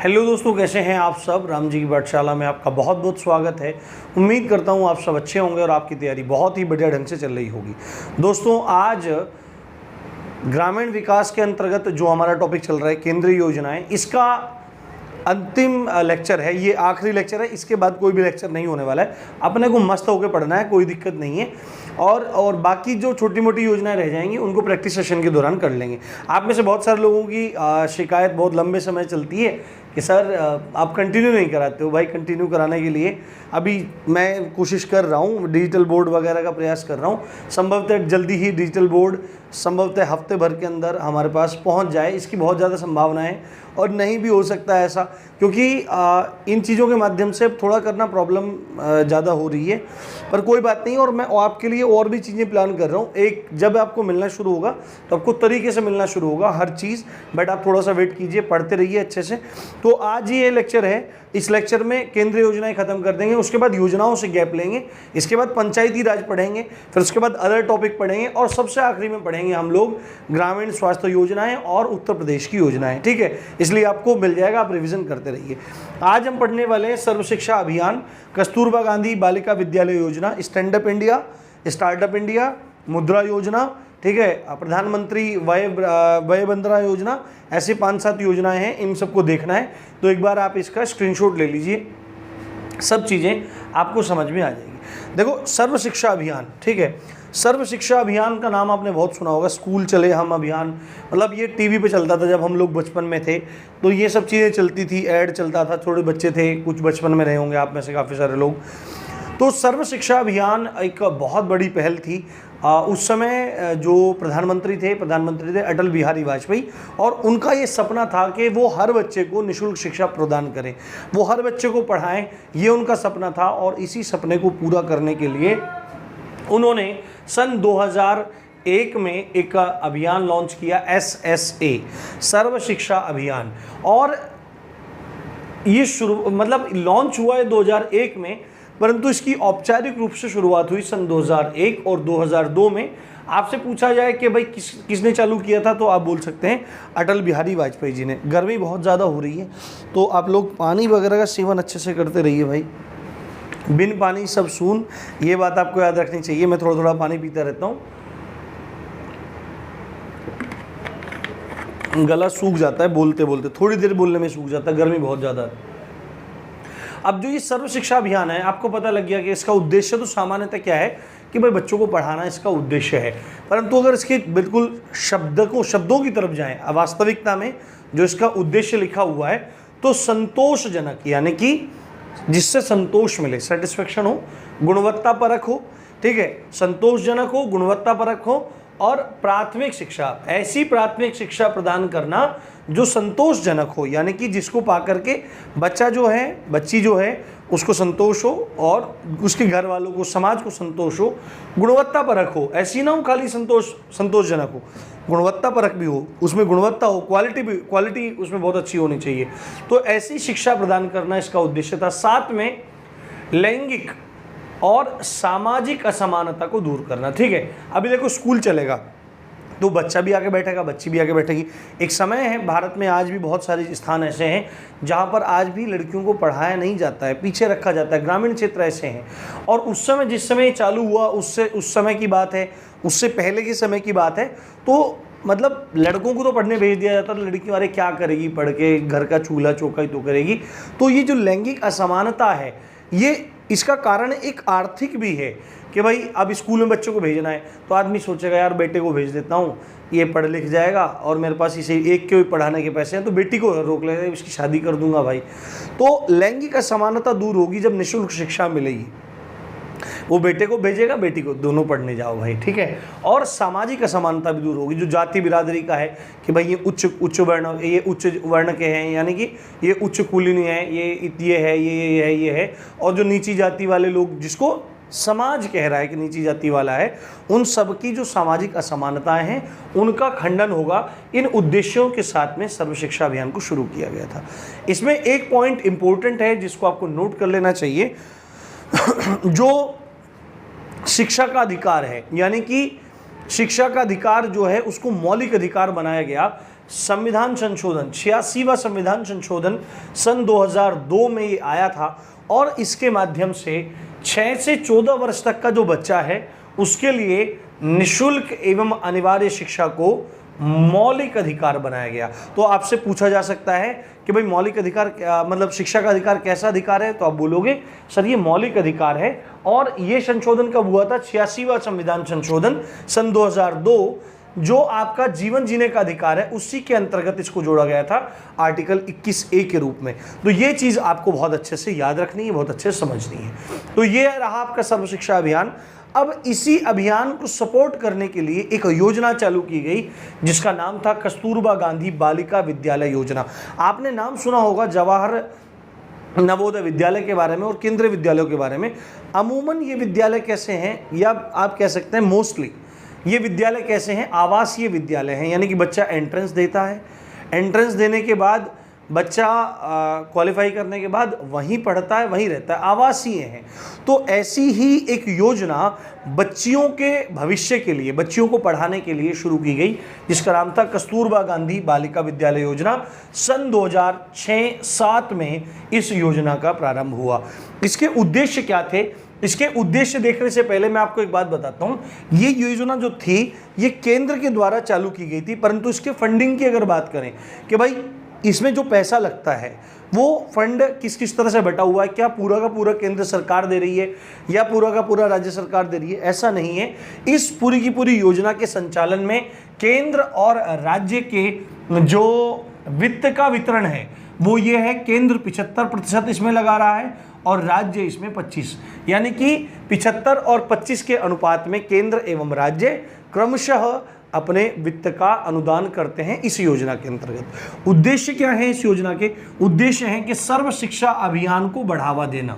Hello दोस्तों, कैसे हैं आप सब। राम जी की पाठशाला में आपका बहुत बहुत स्वागत है। उम्मीद करता हूं आप सब अच्छे होंगे और आपकी तैयारी बहुत ही बढ़िया ढंग से चल रही होगी। दोस्तों, आज ग्रामीण विकास के अंतर्गत जो हमारा टॉपिक चल रहा है केंद्रीय योजनाएं, इसका अंतिम लेक्चर है। ये आखिरी लेक्चर है, इसके बाद कोई भी लेक्चर नहीं होने वाला है। अपने को मस्त होकर पढ़ना है, कोई दिक्कत नहीं है। और बाकी जो छोटी मोटी योजनाएं रह जाएंगी उनको प्रैक्टिस सेशन के दौरान कर लेंगे। आप में से बहुत सारे लोगों की शिकायत बहुत लंबे समय चलती है कि सर आप कंटिन्यू नहीं कराते हो। भाई, कंटिन्यू कराने के लिए अभी मैं कोशिश कर रहा हूँ, डिजिटल बोर्ड वगैरह का प्रयास कर रहा हूँ। संभवतः जल्दी ही डिजिटल बोर्ड संभवतः हफ्ते भर के अंदर हमारे पास पहुँच जाए, इसकी बहुत ज़्यादा संभावना है। और नहीं भी हो सकता है ऐसा, क्योंकि इन चीज़ों के माध्यम से थोड़ा करना प्रॉब्लम ज़्यादा हो रही है, पर कोई बात नहीं। और मैं आपके लिए और भी चीज़ें प्लान कर रहा हूँ। एक, जब आपको मिलना शुरू होगा तो आपको तरीके से मिलना शुरू होगा हर चीज़, बट आप थोड़ा सा वेट कीजिए, पढ़ते रहिए अच्छे से। तो आज ये लेक्चर है, इस लेक्चर में केंद्रीय योजनाएं खत्म कर देंगे, उसके बाद योजनाओं से गैप लेंगे, इसके बाद पंचायती राज पढ़ेंगे, फिर उसके बाद अदर टॉपिक पढ़ेंगे और सबसे आखिरी में पढ़ेंगे हम लोग ग्रामीण स्वास्थ्य योजनाएं और उत्तर प्रदेश की योजनाएं। ठीक है, इसलिए आपको मिल जाएगा, आप रिवीजन करते रहिए। आज हम पढ़ने वाले हैं सर्व शिक्षा अभियान, कस्तूरबा गांधी बालिका विद्यालय योजना, stand up India, startup India, मुद्रा योजना, ठीक है, प्रधानमंत्री वय वंदना योजना। ऐसी 5-7 योजनाएं हैं, इन सबको देखना है। तो एक बार आप इसका स्क्रीनशॉट ले लीजिए, सब चीज़ें आपको समझ में आ जाएगी। देखो, सर्व शिक्षा अभियान, ठीक है, सर्व शिक्षा अभियान का नाम आपने बहुत सुना होगा। स्कूल चले हम अभियान, मतलब ये टीवी पे चलता था जब हम लोग बचपन में थे, तो ये सब चीज़ें चलती थी, ऐड चलता था। थोड़े बच्चे थे, कुछ बचपन में रहे होंगे आप में से काफ़ी सारे लोग। तो सर्व शिक्षा अभियान एक बहुत बड़ी पहल थी। उस समय जो प्रधानमंत्री थे अटल बिहारी वाजपेयी, और उनका ये सपना था कि वो हर बच्चे को निःशुल्क शिक्षा प्रदान करें, वो हर बच्चे को पढ़ाएं, ये उनका सपना था। और इसी सपने को पूरा करने के लिए उन्होंने सन 2001 में एक अभियान लॉन्च किया, SSA, सर्व शिक्षा अभियान। और ये मतलब लॉन्च हुआ है 2001 में, परंतु इसकी औपचारिक रूप से शुरुआत हुई सन 2001 और 2002 में। आपसे पूछा जाए कि भाई किसने चालू किया था, तो आप बोल सकते हैं अटल बिहारी वाजपेयी जी ने। गर्मी बहुत ज़्यादा हो रही है, तो आप लोग पानी वगैरह का सेवन अच्छे से करते रहिए भाई। बिन पानी सब सून, ये बात आपको याद रखनी चाहिए। मैं थोड़ा थोड़ा पानी पीता रहता हूँ, गला सूख जाता है बोलते बोलते, थोड़ी देर बोलने में सूख जाता है, गर्मी बहुत ज़्यादा है। अब जो ये सर्व शिक्षा अभियान है, आपको पता लग गया कि इसका उद्देश्य तो सामान्यतः क्या है कि भाई बच्चों को पढ़ाना इसका उद्देश्य है। परंतु अगर इसके बिल्कुल शब्दों की तरफ जाएं, वास्तविकता में जो इसका उद्देश्य लिखा हुआ है, तो संतोषजनक, यानी कि जिससे संतोष मिले, सेटिस्फेक्शन हो, गुणवत्ता परक हो, ठीक है, संतोषजनक हो, गुणवत्ता परक हो, और प्राथमिक शिक्षा, ऐसी प्राथमिक शिक्षा प्रदान करना जो संतोषजनक हो, यानी कि जिसको पाकर के बच्चा जो है, बच्ची जो है, उसको संतोष हो और उसके घर वालों को, समाज को संतोष हो। गुणवत्ता परक हो, ऐसी ना हो खाली संतोषजनक हो, गुणवत्ता परक भी हो, उसमें गुणवत्ता हो, क्वालिटी उसमें बहुत अच्छी होनी चाहिए। तो ऐसी शिक्षा प्रदान करना इसका उद्देश्य था। साथ में लैंगिक और सामाजिक असमानता को दूर करना। ठीक है, अभी देखो स्कूल चलेगा तो बच्चा भी आके बैठेगा, बच्ची भी आके बैठेगी। एक समय है, भारत में आज भी बहुत सारे स्थान ऐसे हैं जहाँ पर आज भी लड़कियों को पढ़ाया नहीं जाता है, पीछे रखा जाता है। ग्रामीण क्षेत्र ऐसे हैं। और उस समय, जिस समय चालू हुआ, उस समय की बात है, उससे पहले के समय की बात है, तो मतलब लड़कों को तो पढ़ने भेज दिया जाता था, लड़की वाले क्या करेगी पढ़ के, घर का चूल्हा चौका ही तो करेगी। तो ये जो लैंगिक असमानता है, ये इसका कारण एक आर्थिक भी है कि भाई अब स्कूल में बच्चों को भेजना है, तो आदमी सोचेगा यार बेटे को भेज देता हूँ, ये पढ़ लिख जाएगा और मेरे पास इसे एक के पढ़ाने के पैसे हैं, तो बेटी को रोक लेगा, इसकी शादी कर दूंगा भाई। तो लैंगिक असमानता दूर होगी जब निःशुल्क शिक्षा मिलेगी। वो बेटे को भेजेगा, बेटी को, दोनों पढ़ने जाओ भाई, ठीक है। और सामाजिक असमानता भी दूर होगी, जो जाति बिरादरी का है कि भाई ये उच्च वर्ण, ये उच्च वर्ण के हैं, यानी कि ये उच्च कुलीन है, ये है, ये है, और जो नीची जाति वाले लोग, जिसको समाज कह रहा है कि नीची जाति वाला है, उन सब की जो सामाजिक असमानताएं हैं उनका खंडन होगा। इन उद्देश्यों के साथ में सर्व शिक्षा अभियान को शुरू किया गया था। इसमें एक पॉइंट इंपॉर्टेंट है जिसको आपको नोट कर लेना चाहिए। जो शिक्षा का अधिकार है, यानी कि शिक्षा का अधिकार जो है उसको मौलिक अधिकार बनाया गया संविधान संशोधन, 86वां संविधान संशोधन सन 2002 में ये आया था और इसके माध्यम से 6 से 14 वर्ष तक का जो बच्चा है उसके लिए निशुल्क एवं अनिवार्य शिक्षा को मौलिक अधिकार बनाया गया। तो आपसे पूछा जा सकता है कि भाई मौलिक अधिकार मतलब शिक्षा का अधिकार कैसा अधिकार है, तो आप बोलोगे सर ये मौलिक अधिकार है। और ये संशोधन कब हुआ था? 86वां संविधान संशोधन सन 2002, जो आपका जीवन जीने का अधिकार है उसी के अंतर्गत इसको जोड़ा गया था आर्टिकल 21A के रूप में। तो ये चीज़ आपको बहुत अच्छे से याद रखनी है, बहुत अच्छे से समझनी है। तो ये रहा आपका सर्व शिक्षा अभियान। अब इसी अभियान को सपोर्ट करने के लिए एक योजना चालू की गई जिसका नाम था कस्तूरबा गांधी बालिका विद्यालय योजना। आपने नाम सुना होगा जवाहर नवोदय विद्यालय के बारे में और केंद्रीय विद्यालयों के बारे में। अमूमन ये विद्यालय कैसे हैं, या आप कह सकते हैं मोस्टली ये विद्यालय कैसे हैं? आवासीय विद्यालय हैं, यानी कि बच्चा एंट्रेंस देता है, एंट्रेंस देने के बाद बच्चा क्वालिफाई करने के बाद वहीं पढ़ता है, वहीं रहता है, आवासीय हैं। तो ऐसी ही एक योजना बच्चियों के भविष्य के लिए, बच्चियों को पढ़ाने के लिए शुरू की गई जिसका नाम था कस्तूरबा गांधी बालिका विद्यालय योजना। सन 2006-07 में इस योजना का प्रारंभ हुआ। इसके उद्देश्य क्या थे? इसके उद्देश्य देखने से पहले मैं आपको एक बात बताता हूँ। ये योजना जो थी ये केंद्र के द्वारा चालू की गई थी, परंतु इसके फंडिंग की अगर बात करें कि भाई इसमें जो पैसा लगता है वो फंड किस किस तरह से बटा हुआ है, क्या पूरा का पूरा केंद्र सरकार दे रही है या पूरा का पूरा राज्य सरकार दे रही है, ऐसा नहीं है। इस पूरी की पूरी योजना के संचालन में केंद्र और राज्य के जो वित्त का वितरण है वो ये है, केंद्र 75% इसमें लगा रहा है और राज्य इसमें 25, यानी कि 75 और 25 के अनुपात में केंद्र एवं राज्य क्रमशः अपने वित्त का अनुदान करते हैं इस योजना के अंतर्गत। उद्देश्य क्या है इस योजना के? उद्देश्य है कि सर्व शिक्षा अभियान को बढ़ावा देना।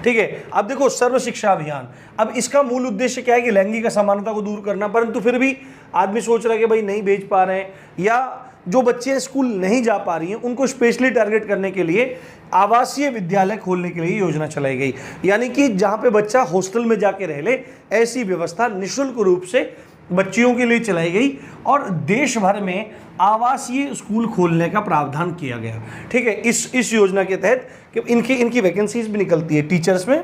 ठीक है, अब देखो सर्व शिक्षा अभियान, अब इसका मूल उद्देश्य क्या है कि लैंगिक असमानता को दूर करना, परंतु फिर भी आदमी सोच रहा है कि भाई नहीं भेज पा रहे हैं या जो बच्चे स्कूल नहीं जा पा रही हैं उनको स्पेशली टारगेट करने के लिए आवासीय विद्यालय खोलने के लिए योजना चलाई गई, यानी कि जहां पे बच्चा हॉस्टल में जाके रह ले ऐसी व्यवस्था निःशुल्क रूप से बच्चियों के लिए चलाई गई और देश भर में आवासीय स्कूल खोलने का प्रावधान किया गया। ठीक है, इस योजना के तहत कि इनकी वैकेंसीज भी निकलती है टीचर्स में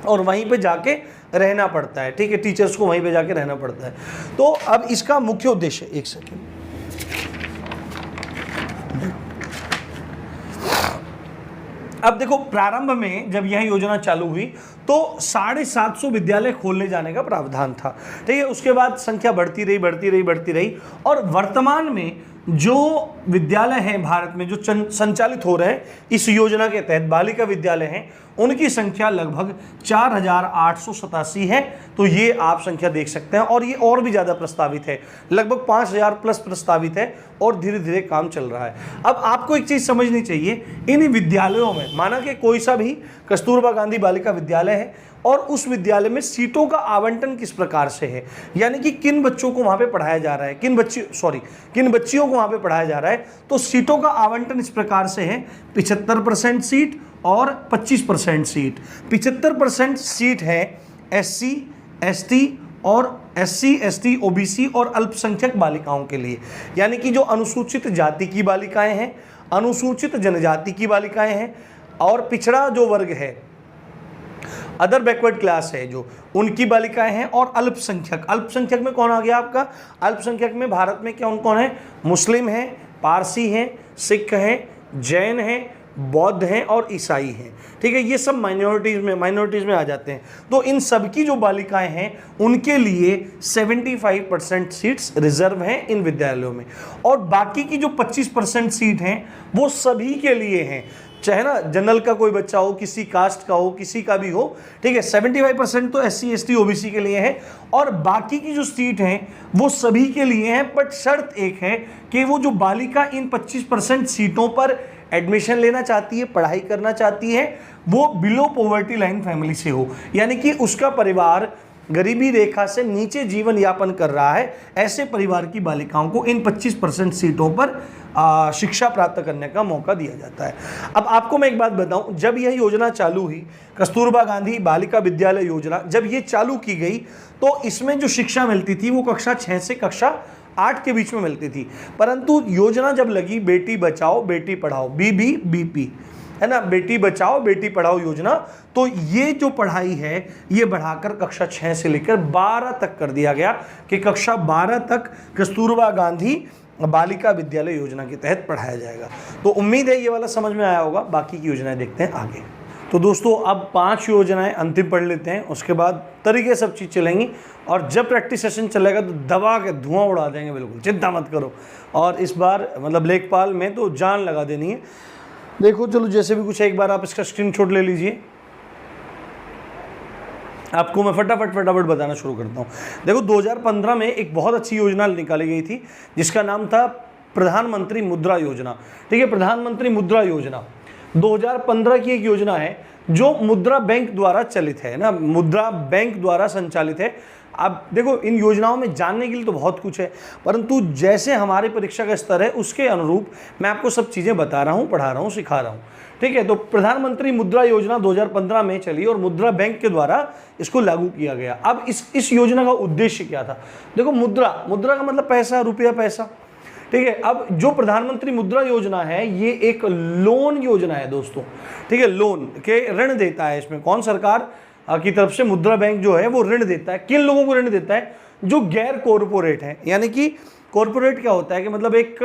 और वहीं पे जाके रहना पड़ता है। ठीक है, टीचर्स को वहीं पे जाके रहना पड़ता है। तो अब इसका मुख्य उद्देश्य, एक सेकेंड, अब देखो प्रारंभ में जब यह योजना चालू हुई तो 750 विद्यालय खोलने जाने का प्रावधान था। ठीक है, उसके बाद संख्या बढ़ती रही और वर्तमान में जो विद्यालय हैं भारत में जो संचालित हो रहे हैं इस योजना के तहत बालिका विद्यालय हैं उनकी संख्या लगभग 4887 है। तो ये आप संख्या देख सकते हैं और ये और भी ज़्यादा प्रस्तावित है, लगभग 5000 प्लस प्रस्तावित है और धीरे धीरे काम चल रहा है। अब आपको एक चीज़ समझनी चाहिए, इन विद्यालयों में माना कि कोई सा भी कस्तूरबा गांधी बालिका विद्यालय है और उस विद्यालय में सीटों का आवंटन किस प्रकार से है, यानी कि किन बच्चों को वहाँ पे पढ़ाया जा रहा है, किन बच्चियों को वहाँ पे पढ़ाया जा रहा है। तो सीटों का आवंटन इस प्रकार से है, 75% सीट और 25% सीट। 75% सीट है SC, ST और SC, ST, OBC और अल्पसंख्यक बालिकाओं के लिए, यानी कि जो अनुसूचित जाति की बालिकाएं हैं, अनुसूचित जनजाति की बालिकाएं हैं और पिछड़ा जो वर्ग है, अदर बैकवर्ड क्लास है जो, उनकी बालिकाएं हैं और अल्पसंख्यक में कौन आ गया आपका? अल्पसंख्यक में भारत में कौन है? मुस्लिम हैं, पारसी हैं, सिख हैं, जैन हैं, बौद्ध हैं और ईसाई हैं। ठीक है, ये सब माइनॉरिटीज़ में आ जाते हैं। तो इन सब की जो बालिकाएं हैं उनके लिए 75% सीट्स रिजर्व हैं इन विद्यालयों में और बाकी की जो 25% सीट हैं वो सभी के लिए हैं, चाहे ना जनरल का कोई बच्चा हो, किसी कास्ट का हो, किसी का भी हो। ठीक है, 75% तो SC, ST, OBC के लिए है और बाकी की जो सीट हैं वो सभी के लिए हैं। बट शर्त एक है कि वो जो बालिका इन 25% सीटों पर एडमिशन लेना चाहती है, पढ़ाई करना चाहती है, वो बिलो पॉवर्टी लाइन फैमिली से हो, यानी कि उसका परिवार गरीबी रेखा से नीचे जीवन यापन कर रहा है। ऐसे परिवार की बालिकाओं को इन 25% सीटों पर शिक्षा प्राप्त करने का मौका दिया जाता है। अब आपको मैं एक बात बताऊं, जब यह योजना चालू हुई, कस्तूरबा गांधी बालिका विद्यालय योजना जब ये चालू की गई तो इसमें जो शिक्षा मिलती थी वो कक्षा 6 से कक्षा 8 के बीच में मिलती थी। परंतु योजना जब लगी बेटी बचाओ बेटी पढ़ाओ, BBBP, है ना, बेटी बचाओ बेटी पढ़ाओ योजना, तो ये जो पढ़ाई है ये बढ़ाकर कक्षा 6 से लेकर 12 तक कर दिया गया कि कक्षा 12 तक कस्तूरबा गांधी बालिका विद्यालय योजना के तहत पढ़ाया जाएगा। तो उम्मीद है ये वाला समझ में आया होगा। बाकी की योजनाएं देखते हैं आगे। तो दोस्तों अब 5 योजनाएं अंतिम पढ़ लेते हैं, उसके बाद तरीके सब चीज़ चलेंगी और जब प्रैक्टिस सेशन चलेगा तो दबा के धुआं उड़ा देंगे, बिल्कुल चिंता मत करो। और इस बार मतलब लेखपाल में तो जान लगा देनी है। देखो चलो जैसे भी कुछ है, एक बार आप इसका स्क्रीनशॉट ले लीजिए, आपको मैं फटाफट बताना शुरू करता हूँ। देखो 2015 में एक बहुत अच्छी योजना निकाली गई थी जिसका नाम था प्रधानमंत्री मुद्रा योजना। ठीक है, प्रधानमंत्री मुद्रा योजना 2015 की एक योजना है जो मुद्रा बैंक द्वारा चलित है ना, मुद्रा बैंक द्वारा संचालित है। अब देखो इन योजनाओं में जानने के लिए तो बहुत कुछ है, परंतु जैसे हमारे परीक्षा का स्तर है उसके अनुरूप मैं आपको सब चीज़ें बता रहा हूँ, पढ़ा रहा हूँ, सिखा रहा हूँ। ठीक है, तो प्रधानमंत्री मुद्रा योजना 2015 में चली और मुद्रा बैंक के द्वारा इसको लागू किया गया। अब इस योजना का उद्देश्य क्या था? देखो मुद्रा का मतलब पैसा, रुपया, पैसा। ठीक है, अब जो प्रधानमंत्री मुद्रा योजना है ये एक लोन योजना है दोस्तों। ठीक है, लोन के ऋण देता है इसमें कौन? सरकार की तरफ से मुद्रा बैंक जो है वो ऋण देता है। किन लोगों को ऋण देता है? जो गैर कॉरपोरेट है। यानी कि कॉरपोरेट क्या होता है कि मतलब एक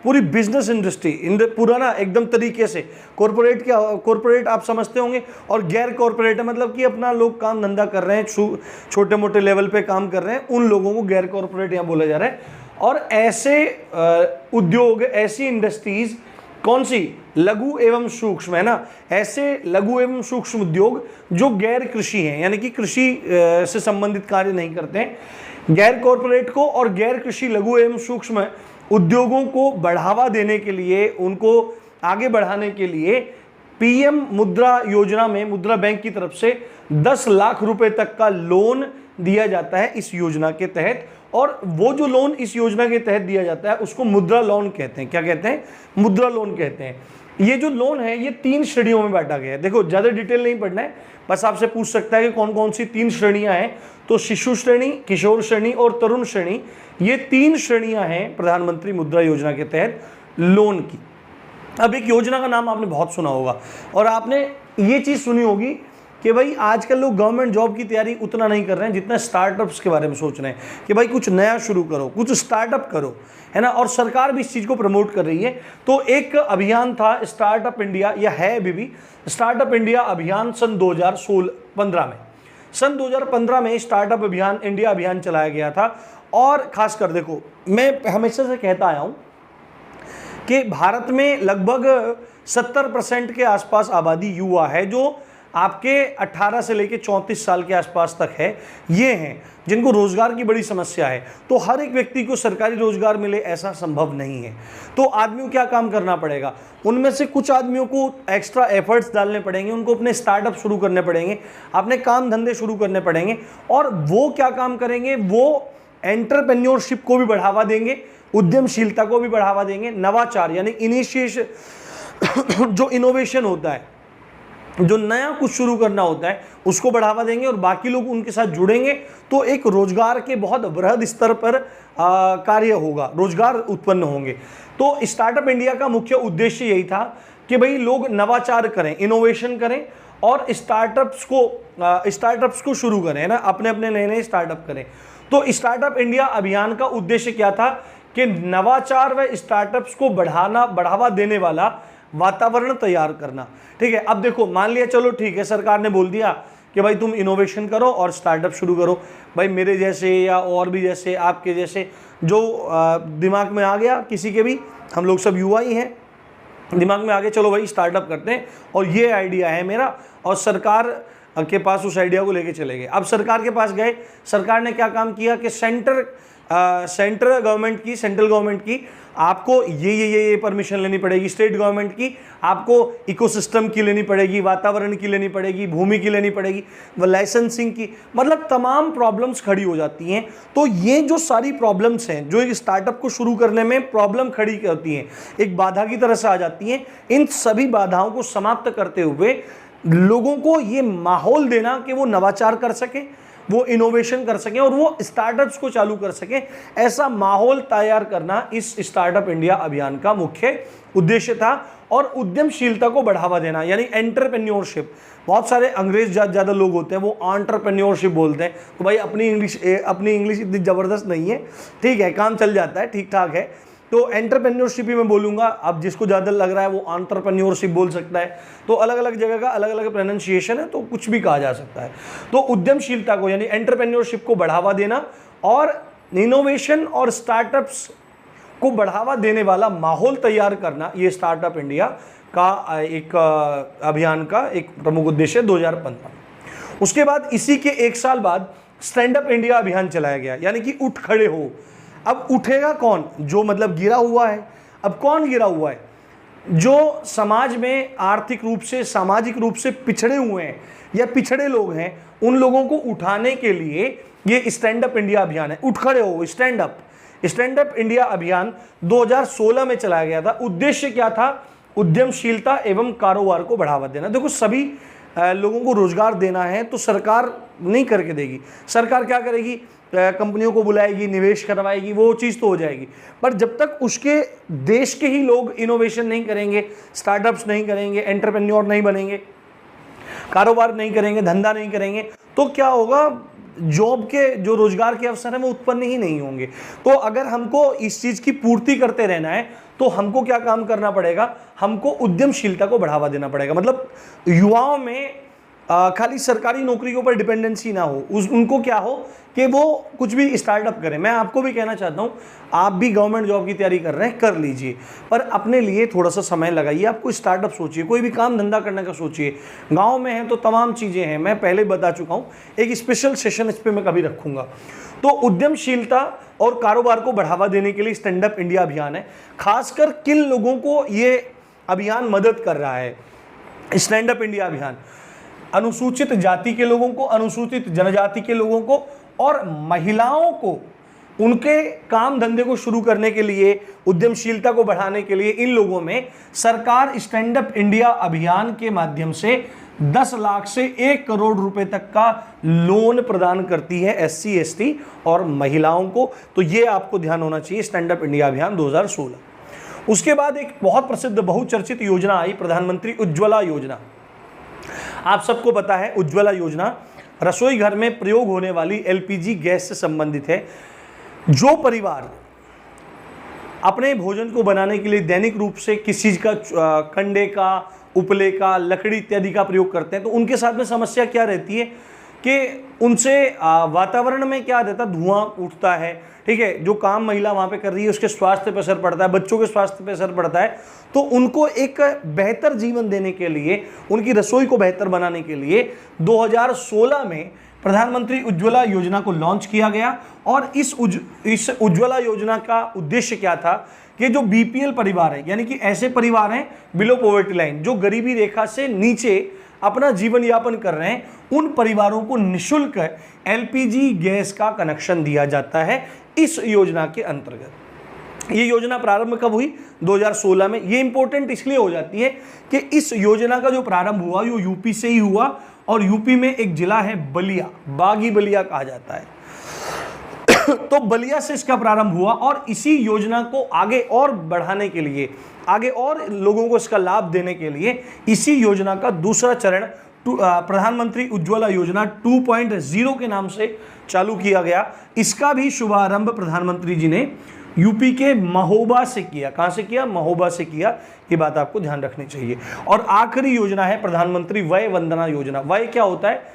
पूरी बिजनेस इंडस्ट्री पूरा ना एकदम तरीके से कॉरपोरेट क्या, कॉरपोरेट आप समझते होंगे, और गैर कॉरपोरेट है मतलब कि अपना लोग काम धंधा कर रहे हैं, छोटे मोटे लेवल पे काम कर रहे हैं, उन लोगों को गैर कॉरपोरेट यहाँ बोला जा रहा है। और ऐसे उद्योग, ऐसी इंडस्ट्रीज कौन सी? लघु एवं सूक्ष्म, है ना, ऐसे लघु एवं सूक्ष्म उद्योग जो गैर कृषि हैं, यानी कि कृषि से संबंधित कार्य नहीं करते हैं। गैर कॉरपोरेट को और गैर कृषि लघु एवं सूक्ष्म उद्योगों को बढ़ावा देने के लिए, उनको आगे बढ़ाने के लिए पीएम मुद्रा योजना में मुद्रा बैंक की तरफ से 10 लाख रुपए तक का लोन दिया जाता है इस योजना के तहत। और वो जो लोन इस योजना के तहत दिया जाता है उसको मुद्रा लोन कहते हैं। क्या कहते हैं? मुद्रा लोन कहते हैं। ये जो लोन है ये 3 श्रेणियों में बांटा गया है। देखो ज़्यादा डिटेल नहीं पढ़ना है, बस आपसे पूछ सकता है कि कौन कौन सी 3 श्रेणियां हैं। तो शिशु श्रेणी, किशोर श्रेणी और तरुण श्रेणी, ये 3 श्रेणियां हैं प्रधानमंत्री मुद्रा योजना के तहत लोन की। अब एक योजना का नाम आपने बहुत सुना होगा और आपने ये चीज़ सुनी होगी कि भाई आजकल लोग गवर्नमेंट जॉब की तैयारी उतना नहीं कर रहे हैं जितना स्टार्टअप्स के बारे में सोच रहे हैं कि भाई कुछ नया शुरू करो, कुछ स्टार्टअप करो, है ना। और सरकार भी इस चीज़ को प्रमोट कर रही है। तो एक अभियान था स्टार्टअप इंडिया, या है अभी भी स्टार्टअप इंडिया अभियान सन 2015 में। सन 2015 में स्टार्टअप अभियान, इंडिया अभियान चलाया गया था। और खासकर देखो, मैं हमेशा से कहता आया हूँ कि भारत में लगभग 70% के आसपास आबादी युवा है जो आपके 18 से लेकर 34 साल के आसपास तक है। ये हैं जिनको रोजगार की बड़ी समस्या है। तो हर एक व्यक्ति को सरकारी रोजगार मिले ऐसा संभव नहीं है। तो आदमियों क्या काम करना पड़ेगा? उनमें से कुछ आदमियों को एक्स्ट्रा एफर्ट्स डालने पड़ेंगे, उनको अपने स्टार्टअप शुरू करने पड़ेंगे, अपने काम धंधे शुरू करने पड़ेंगे। और वो क्या काम करेंगे? वो एंटरप्रेन्योरशिप को भी बढ़ावा देंगे, उद्यमशीलता को भी बढ़ावा देंगे, नवाचार यानी इनिशिएशन जो इनोवेशन होता है, जो नया कुछ शुरू करना होता है, उसको बढ़ावा देंगे और बाकी लोग उनके साथ जुड़ेंगे। तो एक रोजगार के बहुत बृहद स्तर पर कार्य होगा, रोजगार उत्पन्न होंगे। तो स्टार्टअप इंडिया का मुख्य उद्देश्य यही था कि भाई लोग नवाचार करें, इनोवेशन करें और स्टार्टअप्स को शुरू करें, है ना, अपने अपने नए नए स्टार्टअप करें। तो स्टार्टअप इंडिया अभियान का उद्देश्य क्या था कि नवाचार व स्टार्टअप्स को बढ़ावा देने वाला वातावरण तैयार करना। ठीक है, अब देखो मान लिया, चलो ठीक है, सरकार ने बोल दिया कि भाई तुम इनोवेशन करो और स्टार्टअप शुरू करो। भाई मेरे जैसे या और भी जैसे आपके जैसे जो दिमाग में आ गया, किसी के भी, हम लोग सब युवा ही हैं, दिमाग में आ गया चलो भाई स्टार्टअप करते हैं और ये आइडिया है मेरा, और सरकार के पास उस आइडिया को लेके चले गए। अब सरकार के पास गए, सरकार ने क्या काम किया कि सेंट्रल गवर्नमेंट की आपको ये परमिशन लेनी पड़ेगी, स्टेट गवर्नमेंट की आपको इकोसिस्टम की लेनी पड़ेगी, वातावरण की लेनी पड़ेगी, भूमि की लेनी पड़ेगी, लाइसेंसिंग की, मतलब तमाम प्रॉब्लम्स खड़ी हो जाती हैं। तो ये जो सारी प्रॉब्लम्स हैं जो एक स्टार्टअप को शुरू करने में प्रॉब्लम खड़ी होती हैं, एक बाधा की तरह से आ जाती हैं, इन सभी बाधाओं को समाप्त करते हुए लोगों को ये माहौल देना कि वो नवाचार कर सके वो इनोवेशन कर सकें और वो स्टार्टअप्स को चालू कर सकें, ऐसा माहौल तैयार करना इस स्टार्टअप इंडिया अभियान का मुख्य उद्देश्य था। और उद्यमशीलता को बढ़ावा देना यानी एंटरप्रेन्योरशिप। बहुत सारे अंग्रेज ज़्यादा लोग होते हैं, वो एंटरप्रेन्योरशिप बोलते हैं, तो भाई अपनी इंग्लिश इतनी ज़बरदस्त नहीं है, ठीक है, काम चल जाता है, ठीक ठाक है। तो एंटरप्रेन्योरशिप ही मैं बोलूँगा, अब जिसको ज़्यादा लग रहा है वो एंटरप्रेन्योरशिप बोल सकता है। तो अलग अलग जगह का अलग अलग प्रोनाउंसिएशन है, तो कुछ भी कहा जा सकता है। तो उद्यमशीलता को यानी एंटरप्रेन्योरशिप को बढ़ावा देना और इनोवेशन और स्टार्टअप्स को बढ़ावा देने वाला माहौल तैयार करना, ये स्टार्टअप इंडिया का एक अभियान का एक प्रमुख उद्देश्य 2015। उसके बाद इसी के एक साल बाद स्टैंड अप इंडिया अभियान चलाया गया, यानी कि उठ खड़े हो। अब उठेगा कौन? जो मतलब गिरा हुआ है। अब कौन गिरा हुआ है? जो समाज में आर्थिक रूप से, सामाजिक रूप से पिछड़े हुए हैं या पिछड़े लोग हैं, उन लोगों को उठाने के लिए ये स्टैंड अप इंडिया अभियान है। उठ खड़े हो, स्टैंड अप इंडिया अभियान 2016 में चलाया गया था। उद्देश्य क्या था? उद्यमशीलता एवं कारोबार को बढ़ावा देना। देखो, सभी लोगों को रोजगार देना है तो सरकार नहीं करके देगी। सरकार क्या करेगी? कंपनियों को बुलाएगी, निवेश करवाएगी, वो चीज़ तो हो जाएगी, पर जब तक उसके देश के ही लोग इनोवेशन नहीं करेंगे, स्टार्टअप्स नहीं करेंगे, एंटरप्रेन्योर नहीं बनेंगे, कारोबार नहीं करेंगे, धंधा नहीं करेंगे, तो क्या होगा? जॉब के जो रोजगार के अवसर हैं वो उत्पन्न ही नहीं होंगे। तो अगर हमको इस चीज़ की पूर्ति करते रहना है तो हमको क्या काम करना पड़ेगा? हमको उद्यमशीलता को बढ़ावा देना पड़ेगा। मतलब युवाओं में खाली सरकारी नौकरी के ऊपर डिपेंडेंसी ना हो, उनको क्या हो कि वो कुछ भी स्टार्टअप करें। मैं आपको भी कहना चाहता हूँ, आप भी गवर्नमेंट जॉब की तैयारी कर रहे हैं, कर लीजिए, पर अपने लिए थोड़ा सा समय लगाइए। आपको स्टार्टअप सोचिए, कोई भी काम धंधा करने का सोचिए। गांव में है तो तमाम चीज़ें हैं, मैं पहले बता चुका हूँ, एक स्पेशल सेशन इस पर मैं कभी रखूँगा। तो उद्यमशीलता और कारोबार को बढ़ावा देने के लिए स्टैंड अप इंडिया अभियान है। खासकर किन लोगों को ये अभियान मदद कर रहा है? स्टैंड अप इंडिया अभियान अनुसूचित जाति के लोगों को, अनुसूचित जनजाति के लोगों को और महिलाओं को उनके काम धंधे को शुरू करने के लिए, उद्यमशीलता को बढ़ाने के लिए इन लोगों में सरकार स्टैंड अप इंडिया अभियान के माध्यम से 10 लाख से 1 करोड़ रुपए तक का लोन प्रदान करती है SC ST और महिलाओं को। तो ये आपको ध्यान होना चाहिए, स्टैंड अप इंडिया अभियान 2016। उसके बाद एक बहुत प्रसिद्ध बहुचर्चित योजना आई, प्रधानमंत्री उज्ज्वला योजना। आप सबको पता है उज्ज्वला योजना रसोई घर में प्रयोग होने वाली LPG गैस से संबंधित है। जो परिवार अपने भोजन को बनाने के लिए दैनिक रूप से किसी चीज का, कंडे का, उपले का, लकड़ी इत्यादि का प्रयोग करते हैं, तो उनके साथ में समस्या क्या रहती है कि उनसे वातावरण में क्या रहता है? धुआं उठता है, ठीक है। जो काम महिला वहाँ पे कर रही है उसके स्वास्थ्य पे असर पड़ता है, बच्चों के स्वास्थ्य पे असर पड़ता है। तो उनको एक बेहतर जीवन देने के लिए, उनकी रसोई को बेहतर बनाने के लिए 2016 में प्रधानमंत्री उज्ज्वला योजना को लॉन्च किया गया। और इस उज्ज्वला योजना का उद्देश्य क्या था कि जो BPL परिवार है, यानी कि ऐसे परिवार हैं बिलो पॉवर्टी लाइन, जो गरीबी रेखा से नीचे अपना जीवन यापन कर रहे हैं, उन परिवारों को निःशुल्क LPG गैस का कनेक्शन दिया जाता है इस योजना के अंतर्गत। ये योजना प्रारंभ कब हुई? 2016 में। ये इंपॉर्टेंट इसलिए हो जाती है कि इस योजना का जो प्रारंभ हुआ वो यूपी से ही हुआ, और यूपी में एक जिला है बलिया, बागी बलिया कहा जाता है। तो बलिया से इसका प्रारंभ हुआ और इसी योजना को आगे और बढ़ाने के लिए, आगे और लोगों को इसका लाभ देने के लिए इसी योजना का दूसरा चरण प्रधानमंत्री उज्ज्वला योजना 2.0 के नाम से चालू किया गया। इसका भी शुभारंभ प्रधानमंत्री जी ने यूपी के महोबा से किया। कहाँ से किया? महोबा से किया। ये बात आपको ध्यान रखनी चाहिए। और आखिरी योजना है प्रधानमंत्री वय वंदना योजना। वय क्या होता है?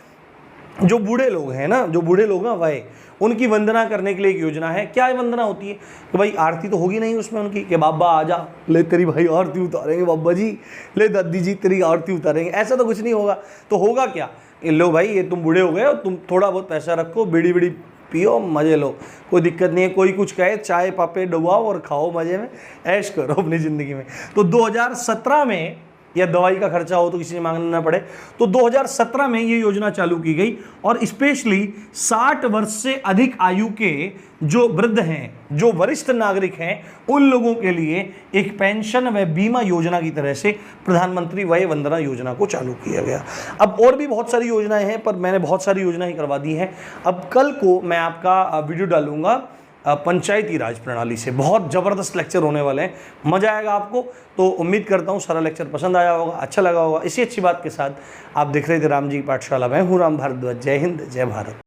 जो बूढ़े लोग हैं ना, जो बूढ़े लोग हैं वय, उनकी वंदना करने के लिए एक योजना है। क्या वंदना होती है? कि भाई आरती तो होगी नहीं उसमें उनकी, कि बाबा आ जा, ले तेरी भाई आरती उतारेंगे, बाबा जी ले दादी जी तेरी आरती उतारेंगे, ऐसा तो कुछ नहीं होगा। तो होगा क्या? लो भाई, ये तुम बूढ़े हो गए हो, तुम थोड़ा बहुत पैसा रखो, बीड़ी बीड़ी पियो, मजे लो, कोई दिक्कत नहीं है। कोई कुछ कहे, चाय पापे डुबाओ और खाओ, मजे में ऐश करो अपनी ज़िंदगी में। तो 2017 में या दवाई का खर्चा हो तो किसी से मांगना ना पड़े। तो 2017 में ये योजना चालू की गई और स्पेशली 60 वर्ष से अधिक आयु के जो वृद्ध हैं, जो वरिष्ठ नागरिक हैं, उन लोगों के लिए एक पेंशन व बीमा योजना की तरह से प्रधानमंत्री वय वंदना योजना को चालू किया गया। अब और भी बहुत सारी योजनाएं हैं, पर मैंने बहुत सारी योजनाएं करवा दी हैं। अब कल को मैं आपका वीडियो डालूंगा पंचायती राज प्रणाली से, बहुत ज़बरदस्त लेक्चर होने वाले हैं, मज़ा आएगा आपको। तो उम्मीद करता हूँ सारा लेक्चर पसंद आया होगा, अच्छा लगा होगा। इसी अच्छी बात के साथ आप देख रहे थे राम जी की पाठशाला। मैं हूँ राम भारद्वाज। जय हिंद, जय भारत।